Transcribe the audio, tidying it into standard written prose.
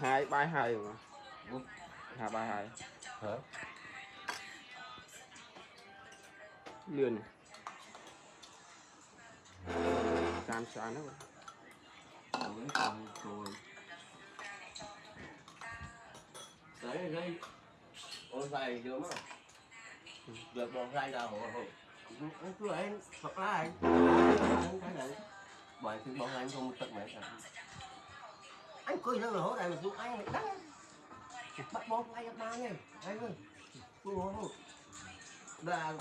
hai bài hai mà hai bài hai hả lươn cam sán đó đấy ôi xài chưa mà được bọn xài nào anh cứ anh hoặc là anh cái này bởi thì bọn anh không tận mẹ anh cười nó là hốt này mà tụi anh đắng bắt bóng anh ba nghe anh ơi tôi nói là